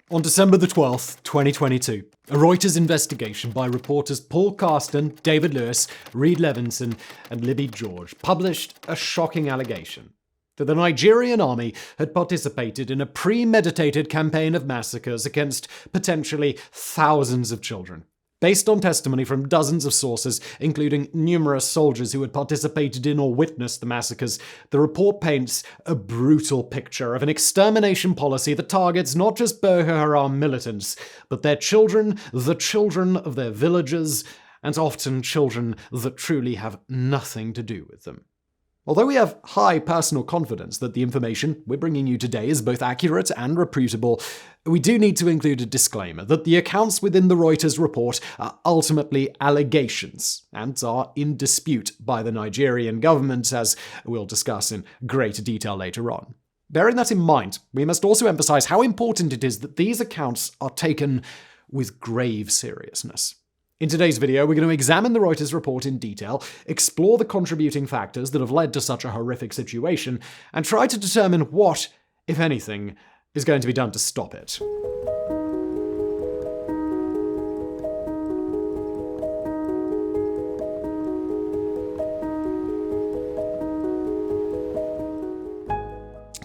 On December the 12th, 2022, a Reuters investigation by reporters Paul Carsten, David Lewis, Reed Levinson, and Libby George published a shocking allegation that the Nigerian Army had participated in a premeditated campaign of massacres against potentially thousands of children. Based on testimony from dozens of sources, including numerous soldiers who had participated in or witnessed the massacres, the report paints a brutal picture of an extermination policy that targets not just Boko Haram militants, but their children, the children of their villagers, and often children that truly have nothing to do with them. Although we have high personal confidence that the information we're bringing you today is both accurate and reputable, we do need to include a disclaimer that the accounts within the Reuters report are ultimately allegations and are in dispute by the Nigerian government, as we'll discuss in greater detail later on. Bearing that in mind, we must also emphasize how important it is that these accounts are taken with grave seriousness. In today's video, we're going to examine the Reuters report in detail, explore the contributing factors that have led to such a horrific situation, and try to determine what, if anything, is going to be done to stop it.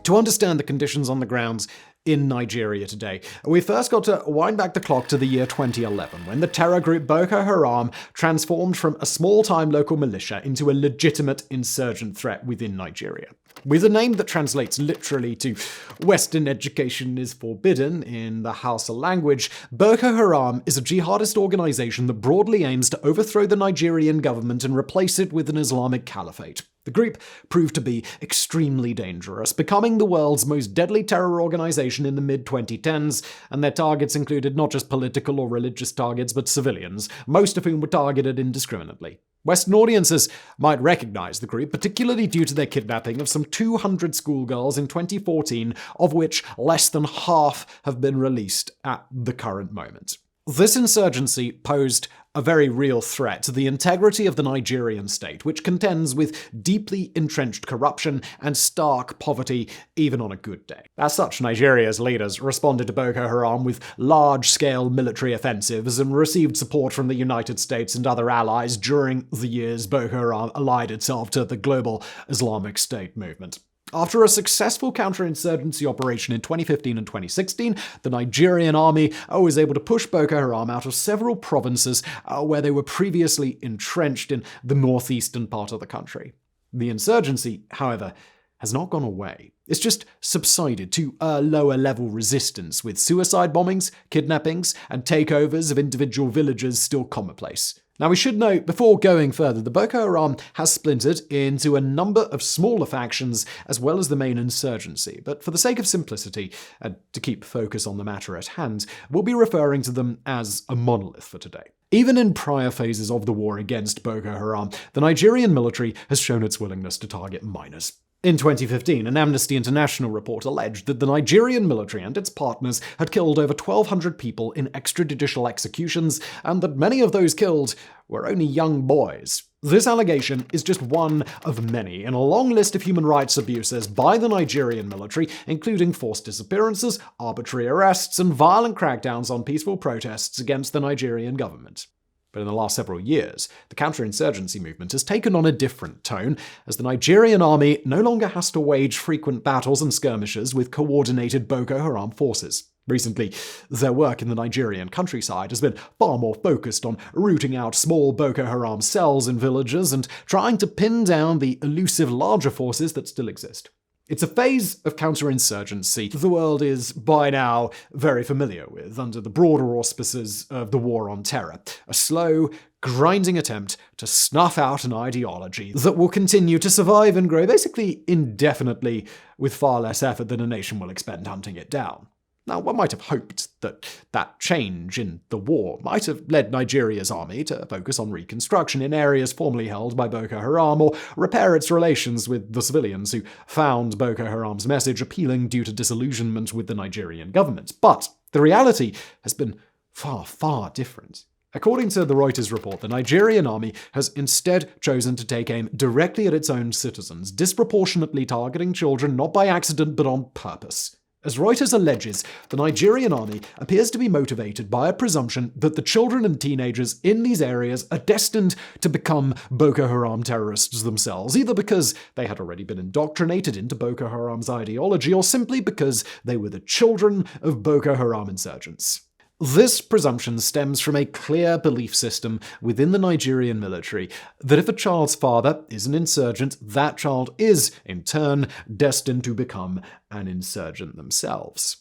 To understand the conditions on the grounds in Nigeria today, we first got to wind back the clock to the year 2011, when the terror group Boko Haram transformed from a small-time local militia into a legitimate insurgent threat within Nigeria. With a name that translates literally to "Western education is forbidden" in the Hausa language, Boko Haram is a jihadist organization that broadly aims to overthrow the Nigerian government and replace it with an Islamic caliphate. The group proved to be extremely dangerous, becoming the world's most deadly terror organization in the mid-2010s, and their targets included not just political or religious targets, but civilians, most of whom were targeted indiscriminately. Western audiences might recognize the group, particularly due to their kidnapping of some 200 schoolgirls in 2014, of which less than half have been released at the current moment. This insurgency posed a very real threat to the integrity of the Nigerian state, which contends with deeply entrenched corruption and stark poverty, even on a good day. As such, Nigeria's leaders responded to Boko Haram with large-scale military offensives and received support from the United States and other allies during the years Boko Haram allied itself to the global Islamic State movement. After a successful counterinsurgency operation in 2015 and 2016, the Nigerian Army was able to push Boko Haram out of several provinces where they were previously entrenched in the northeastern part of the country. The insurgency, however, has not gone away. It's just subsided to a lower-level resistance, with suicide bombings, kidnappings, and takeovers of individual villages still commonplace. Now, we should note, before going further, the Boko Haram has splintered into a number of smaller factions as well as the main insurgency, but for the sake of simplicity, and to keep focus on the matter at hand, we'll be referring to them as a monolith for today. Even in prior phases of the war against Boko Haram, the Nigerian military has shown its willingness to target minors. In 2015, an Amnesty International report alleged that the Nigerian military and its partners had killed over 1,200 people in extrajudicial executions, and that many of those killed were only young boys. This allegation is just one of many in a long list of human rights abuses by the Nigerian military, including forced disappearances, arbitrary arrests, and violent crackdowns on peaceful protests against the Nigerian government. But in the last several years, the counterinsurgency movement has taken on a different tone, as the Nigerian army no longer has to wage frequent battles and skirmishes with coordinated Boko Haram forces. Recently, their work in the Nigerian countryside has been far more focused on rooting out small Boko Haram cells in villages and trying to pin down the elusive larger forces that still exist. It's a phase of counterinsurgency the world is, by now, very familiar with under the broader auspices of the War on Terror. A slow, grinding attempt to snuff out an ideology that will continue to survive and grow basically indefinitely with far less effort than a nation will expend hunting it down. Now, one might have hoped that change in the war might have led Nigeria's army to focus on reconstruction in areas formerly held by Boko Haram, or repair its relations with the civilians who found Boko Haram's message appealing due to disillusionment with the Nigerian government. But the reality has been far, far different. According to the Reuters report, the Nigerian army has instead chosen to take aim directly at its own citizens, disproportionately targeting children not by accident but on purpose. As Reuters alleges, the Nigerian army appears to be motivated by a presumption that the children and teenagers in these areas are destined to become Boko Haram terrorists themselves, either because they had already been indoctrinated into Boko Haram's ideology or simply because they were the children of Boko Haram insurgents. This presumption stems from a clear belief system within the Nigerian military that if a child's father is an insurgent, that child is, in turn, destined to become an insurgent themselves.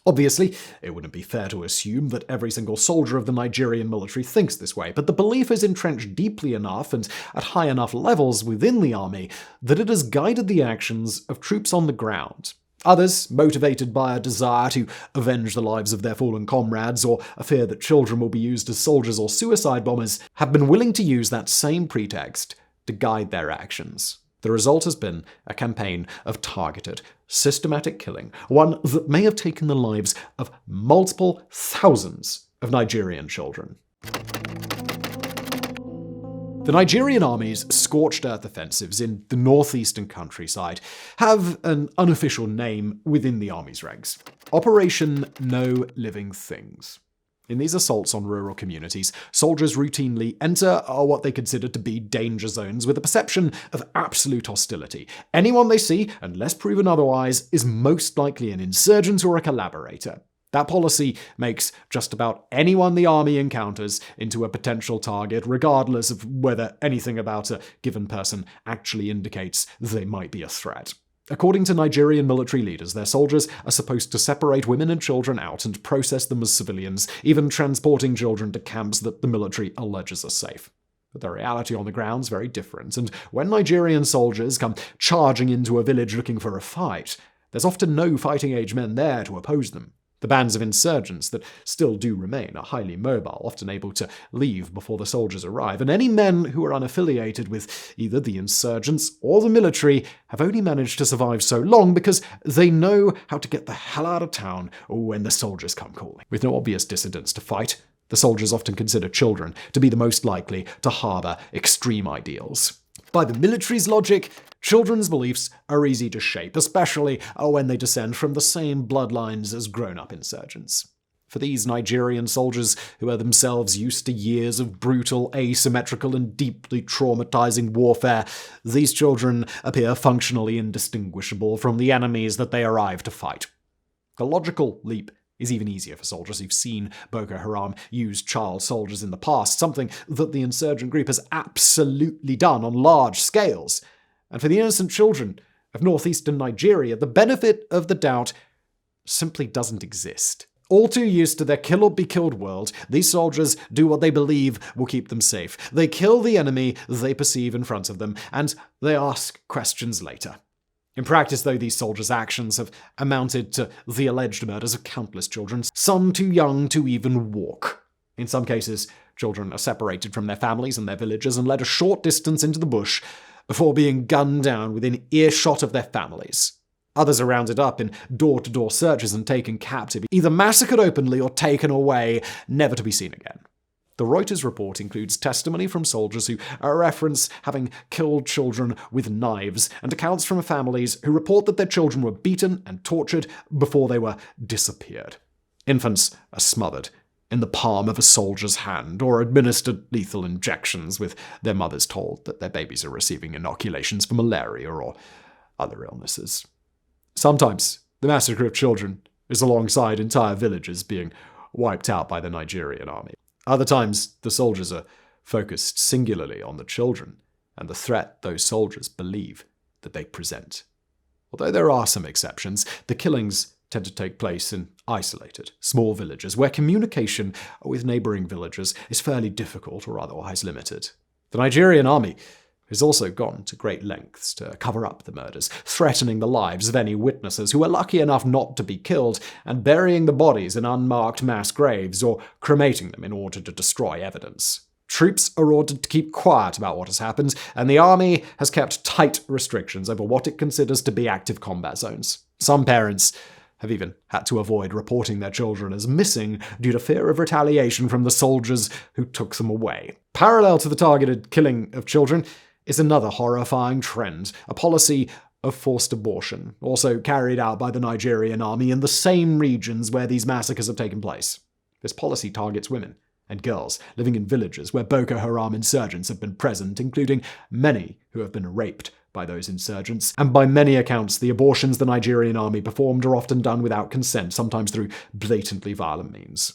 Obviously, it wouldn't be fair to assume that every single soldier of the Nigerian military thinks this way, but the belief is entrenched deeply enough and at high enough levels within the army that it has guided the actions of troops on the ground. Others, motivated by a desire to avenge the lives of their fallen comrades or a fear that children will be used as soldiers or suicide bombers, have been willing to use that same pretext to guide their actions. The result has been a campaign of targeted, systematic killing, one that may have taken the lives of multiple thousands of Nigerian children. The Nigerian Army's scorched earth offensives in the northeastern countryside have an unofficial name within the Army's ranks: Operation No Living Things. In these assaults on rural communities, soldiers routinely enter what they consider to be danger zones with a perception of absolute hostility. Anyone they see, unless proven otherwise, is most likely an insurgent or a collaborator. That policy makes just about anyone the army encounters into a potential target, regardless of whether anything about a given person actually indicates they might be a threat. According to Nigerian military leaders, their soldiers are supposed to separate women and children out and process them as civilians, even transporting children to camps that the military alleges are safe. But the reality on the ground is very different, and when Nigerian soldiers come charging into a village looking for a fight, there's often no fighting-age men there to oppose them. The bands of insurgents that still do remain are highly mobile, often able to leave before the soldiers arrive, and any men who are unaffiliated with either the insurgents or the military have only managed to survive so long because they know how to get the hell out of town when the soldiers come calling. With no obvious dissidents to fight, the soldiers often consider children to be the most likely to harbor extreme ideals. By the military's logic, children's beliefs are easy to shape, especially when they descend from the same bloodlines as grown-up insurgents. For these Nigerian soldiers, who are themselves used to years of brutal, asymmetrical, and deeply traumatizing warfare, these children appear functionally indistinguishable from the enemies that they arrive to fight. The logical leap is even easier for soldiers who've seen Boko Haram use child soldiers in the past, something that the insurgent group has absolutely done on large scales. And for the innocent children of northeastern Nigeria, the benefit of the doubt simply doesn't exist. All too used to their kill or be killed world, these soldiers do what they believe will keep them safe. They kill the enemy they perceive in front of them, and they ask questions later. In practice, though, these soldiers' actions have amounted to the alleged murders of countless children, some too young to even walk. In some cases, children are separated from their families and their villages and led a short distance into the bush before being gunned down within earshot of their families. Others are rounded up in door-to-door searches and taken captive, either massacred openly or taken away, never to be seen again. The Reuters report includes testimony from soldiers who reference having killed children with knives, and accounts from families who report that their children were beaten and tortured before they were disappeared. Infants are smothered in the palm of a soldier's hand, or administered lethal injections with their mothers told that their babies are receiving inoculations for malaria or other illnesses. Sometimes the massacre of children is alongside entire villages being wiped out by the Nigerian army. Other times, the soldiers are focused singularly on the children and the threat those soldiers believe that they present. Although there are some exceptions, the killings tend to take place in isolated, small villages where communication with neighboring villages is fairly difficult or otherwise limited. The Nigerian army has also gone to great lengths to cover up the murders, threatening the lives of any witnesses who are lucky enough not to be killed, and burying the bodies in unmarked mass graves or cremating them in order to destroy evidence. Troops are ordered to keep quiet about what has happened, and the army has kept tight restrictions over what it considers to be active combat zones. Some parents have even had to avoid reporting their children as missing due to fear of retaliation from the soldiers who took them away. Parallel to the targeted killing of children is another horrifying trend, a policy of forced abortion, also carried out by the Nigerian Army in the same regions where these massacres have taken place. This policy targets women and girls living in villages where Boko Haram insurgents have been present, including many who have been raped by those insurgents. And by many accounts, the abortions the Nigerian Army performed are often done without consent, sometimes through blatantly violent means.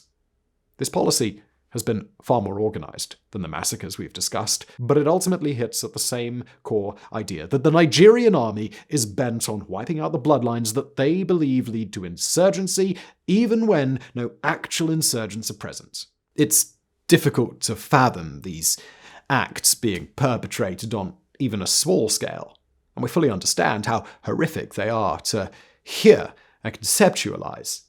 This policy has been far more organized than the massacres we've discussed, but it ultimately hits at the same core idea that the Nigerian Army is bent on wiping out the bloodlines that they believe lead to insurgency, even when no actual insurgents are present. It's difficult to fathom these acts being perpetrated on even a small scale, and we fully understand how horrific they are to hear and conceptualize.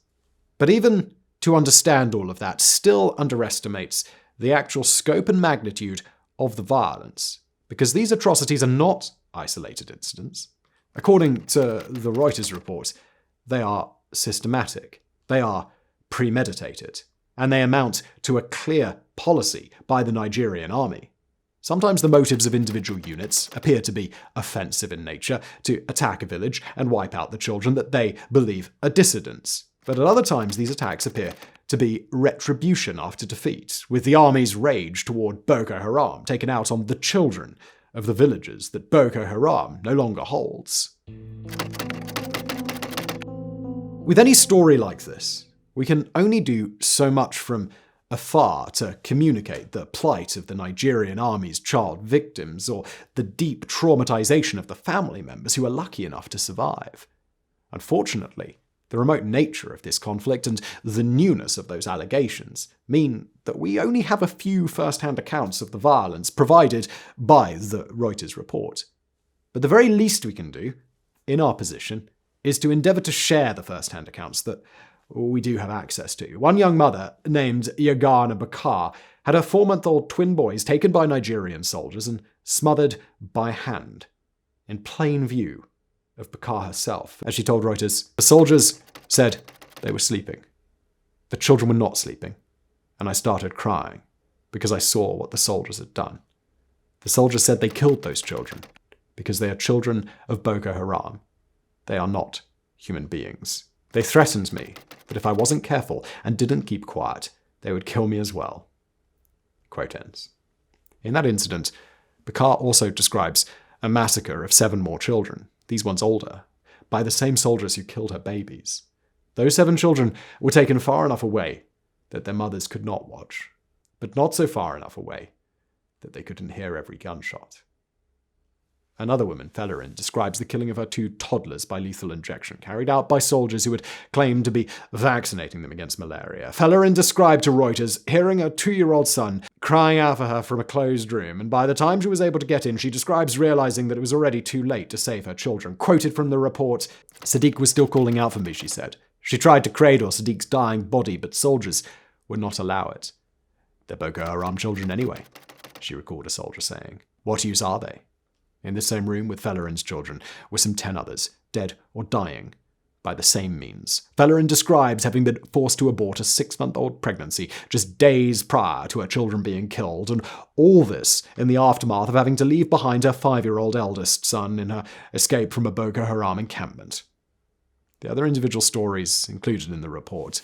But even to understand all of that still underestimates the actual scope and magnitude of the violence, because these atrocities are not isolated incidents. According to the Reuters report, they are systematic, they are premeditated, and they amount to a clear policy by the Nigerian Army. Sometimes the motives of individual units appear to be offensive in nature, to attack a village and wipe out the children that they believe are dissidents. But at other times, these attacks appear to be retribution after defeat, with the army's rage toward Boko Haram taken out on the children of the villages that Boko Haram no longer holds. With any story like this, we can only do so much from afar to communicate the plight of the Nigerian Army's child victims, or the deep traumatization of the family members who are lucky enough to survive. Unfortunately, the remote nature of this conflict and the newness of those allegations mean that we only have a few first-hand accounts of the violence provided by the Reuters report. But the very least we can do, in our position, is to endeavour to share the first-hand accounts that we do have access to. One young mother, named Yagana Bakar, had her 4-month-old twin boys taken by Nigerian soldiers and smothered by hand, in plain view of Bakar herself. As she told Reuters, the soldiers said they were sleeping. The children were not sleeping, and I started crying because I saw what the soldiers had done. The soldiers said they killed those children because they are children of Boko Haram. They are not human beings. They threatened me that if I wasn't careful and didn't keep quiet, they would kill me as well. Quote ends. In that incident, Bakar also describes a massacre of 7 more children, these ones older, by the same soldiers who killed her babies. Those 7 children were taken far enough away that their mothers could not watch, but not so far enough away that they couldn't hear every gunshot. Another woman, Fellerin, describes the killing of her 2 toddlers by lethal injection, carried out by soldiers who had claimed to be vaccinating them against malaria. Fellerin described to Reuters hearing her 2-year-old son crying out for her from a closed room, and by the time she was able to get in, she describes realizing that it was already too late to save her children. Quoted from the report, "Sadiq was still calling out for me," she said. "She tried to cradle Sadiq's dying body, but soldiers would not allow it. They're Boko Haram children anyway," she recalled a soldier saying. "What use are they?" In the same room with Fellerin's children were some 10 others, dead or dying by the same means. Fellerin describes having been forced to abort a 6-month-old pregnancy just days prior to her children being killed, and all this in the aftermath of having to leave behind her 5-year-old eldest son in her escape from a Boko Haram encampment. The other individual stories included in the report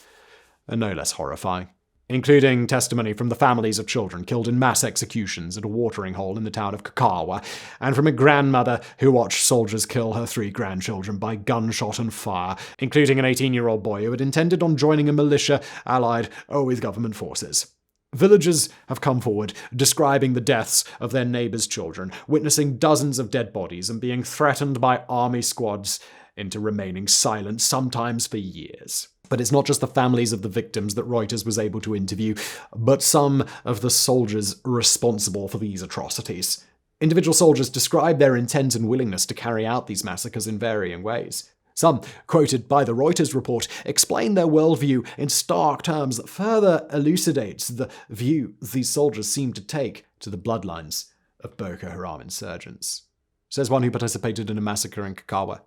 are no less horrifying, including testimony from the families of children killed in mass executions at a watering hole in the town of Kakawa, and from a grandmother who watched soldiers kill her 3 grandchildren by gunshot and fire, including an 18-year-old boy who had intended on joining a militia allied with government forces. Villagers have come forward describing the deaths of their neighbors' children, witnessing dozens of dead bodies and being threatened by army squads into remaining silent, sometimes for years. But it's not just the families of the victims that Reuters was able to interview, but some of the soldiers responsible for these atrocities. Individual soldiers describe their intent and willingness to carry out these massacres in varying ways. Some, quoted by the Reuters report, explain their worldview in stark terms that further elucidates the view these soldiers seem to take to the bloodlines of Boko Haram insurgents. Says one who participated in a massacre in Kakawa.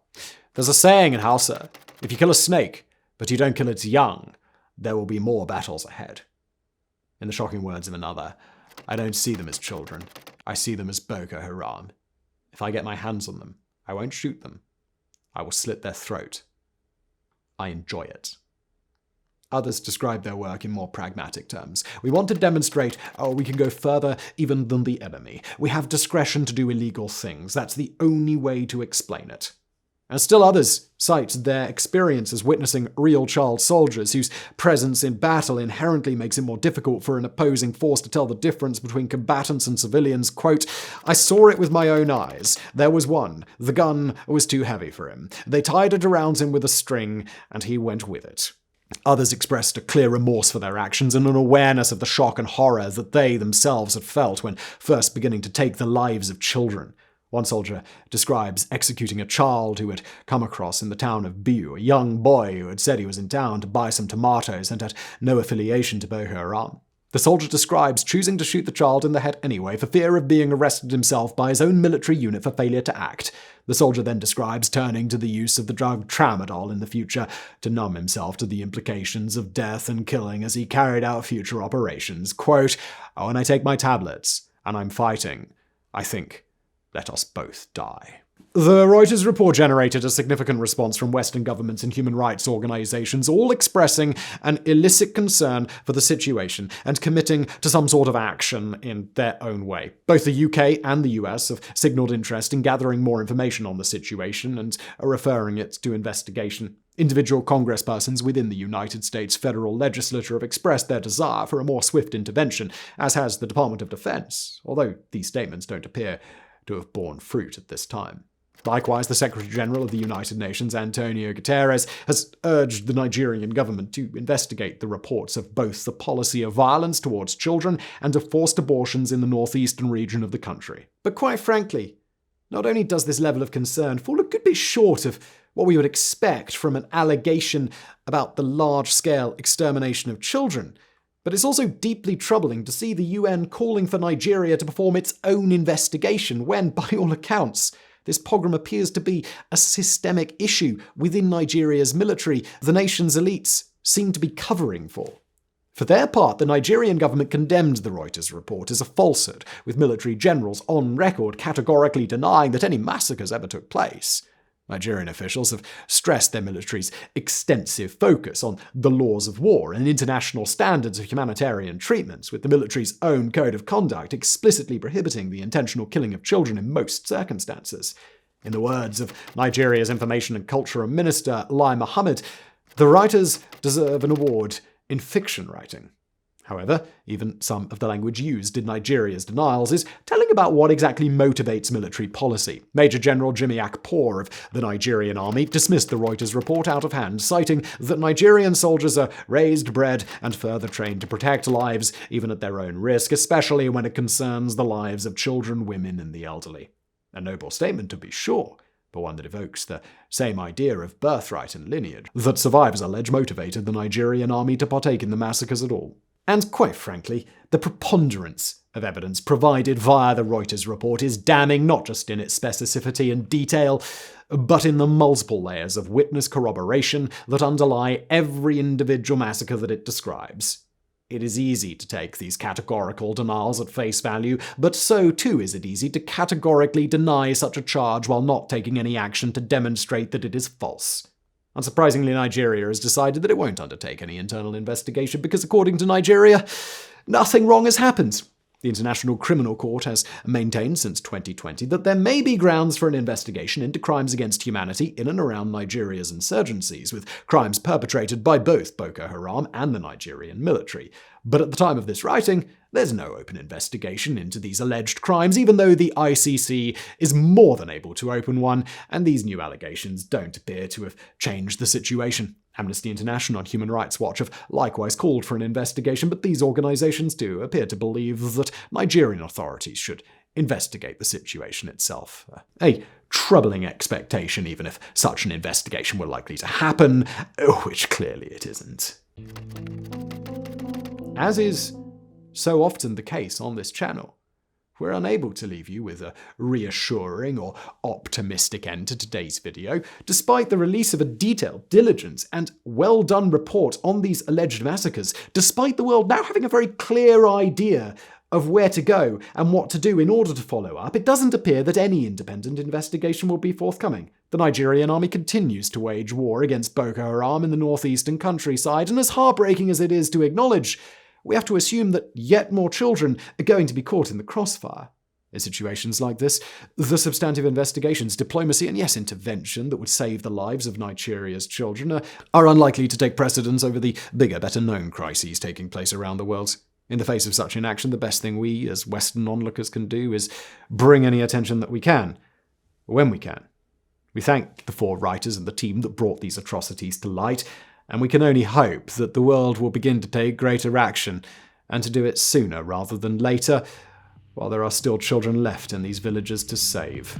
"There's a saying in Hausa, if you kill a snake, but you don't kill its young, there will be more battles ahead." In the shocking words of another, "I don't see them as children. I see them as Boko Haram. If I get my hands on them, I won't shoot them. I will slit their throat. I enjoy it. Others describe their work in more pragmatic terms. We want to demonstrate, we can go further even than the enemy. We have discretion to do illegal things. That's the only way to explain it. And still others cite their experiences witnessing real child soldiers whose presence in battle inherently makes it more difficult for an opposing force to tell the difference between combatants and civilians. Quote, I saw it with my own eyes. There was one. The gun was too heavy for him. They tied it around him with a string, and he went with it. Others expressed a clear remorse for their actions and an awareness of the shock and horror that they themselves had felt when first beginning to take the lives of children. One soldier describes executing a child who had come across in the town of Biu, a young boy who had said he was in town to buy some tomatoes and had no affiliation to Boko Haram. The soldier describes choosing to shoot the child in the head anyway for fear of being arrested himself by his own military unit for failure to act. The soldier then describes turning to the use of the drug tramadol in the future to numb himself to the implications of death and killing as he carried out future operations. Quote, when I take my tablets and I'm fighting, I think, let us both die. The Reuters report generated a significant response from Western governments and human rights organizations, all expressing an illicit concern for the situation and committing to some sort of action in their own way. Both the UK and the US have signaled interest in gathering more information on the situation and are referring it to investigation. Individual congresspersons within the United States federal legislature have expressed their desire for a more swift intervention, as has the Department of Defense, although these statements don't appear to have borne fruit at this time. Likewise, the Secretary-General of the United Nations, Antonio Guterres, has urged the Nigerian government to investigate the reports of both the policy of violence towards children and of forced abortions in the northeastern region of the country. But quite frankly, not only does this level of concern fall a good bit short of what we would expect from an allegation about the large-scale extermination of children, but it's also deeply troubling to see the UN calling for Nigeria to perform its own investigation when, by all accounts, this pogrom appears to be a systemic issue within Nigeria's military the nation's elites seem to be covering for. For their part, the Nigerian government condemned the Reuters report as a falsehood, with military generals on record categorically denying that any massacres ever took place. Nigerian officials have stressed their military's extensive focus on the laws of war and international standards of humanitarian treatment, with the military's own code of conduct explicitly prohibiting the intentional killing of children in most circumstances. In the words of Nigeria's Information and Culture Minister Lai Mohammed, the writers deserve an award in fiction writing. However, even some of the language used in Nigeria's denials is telling about what exactly motivates military policy. Major General Jimmy Akpor of the Nigerian Army dismissed the Reuters report out of hand, citing that Nigerian soldiers are raised, bred, and further trained to protect lives, even at their own risk, especially when it concerns the lives of children, women, and the elderly. A noble statement, to be sure, but one that evokes the same idea of birthright and lineage that survivors allege motivated the Nigerian Army to partake in the massacres at all. And quite frankly, the preponderance of evidence provided via the Reuters report is damning not just in its specificity and detail, but in the multiple layers of witness corroboration that underlie every individual massacre that it describes. It is easy to take these categorical denials at face value, but so too is it easy to categorically deny such a charge while not taking any action to demonstrate that it is false. Unsurprisingly, Nigeria has decided that it won't undertake any internal investigation because, according to Nigeria, nothing wrong has happened. The International Criminal Court has maintained since 2020 that there may be grounds for an investigation into crimes against humanity in and around Nigeria's insurgencies, with crimes perpetrated by both Boko Haram and the Nigerian military. But at the time of this writing, there's no open investigation into these alleged crimes, even though the ICC is more than able to open one, and these new allegations don't appear to have changed the situation. Amnesty International and Human Rights Watch have likewise called for an investigation, but these organizations do appear to believe that Nigerian authorities should investigate the situation itself. A troubling expectation, even if such an investigation were likely to happen, which clearly it isn't. As is so often the case on this channel, we're unable to leave you with a reassuring or optimistic end to today's video, despite the release of a detailed, diligent, and well-done report on these alleged massacres, despite the world now having a very clear idea of where to go and what to do in order to follow up. It doesn't appear that any independent investigation will be forthcoming. The Nigerian Army continues to wage war against Boko Haram in the northeastern countryside, and as heartbreaking as it is to acknowledge, we have to assume that yet more children are going to be caught in the crossfire. In situations like this, the substantive investigations, diplomacy, and yes, intervention that would save the lives of Nigeria's children are unlikely to take precedence over the bigger, better-known crises taking place around the world. In the face of such inaction, the best thing we, as Western onlookers, can do is bring any attention that we can, when we can. We thank the 4 writers and the team that brought these atrocities to light, and we can only hope that the world will begin to take greater action, and to do it sooner rather than later, while there are still children left in these villages to save.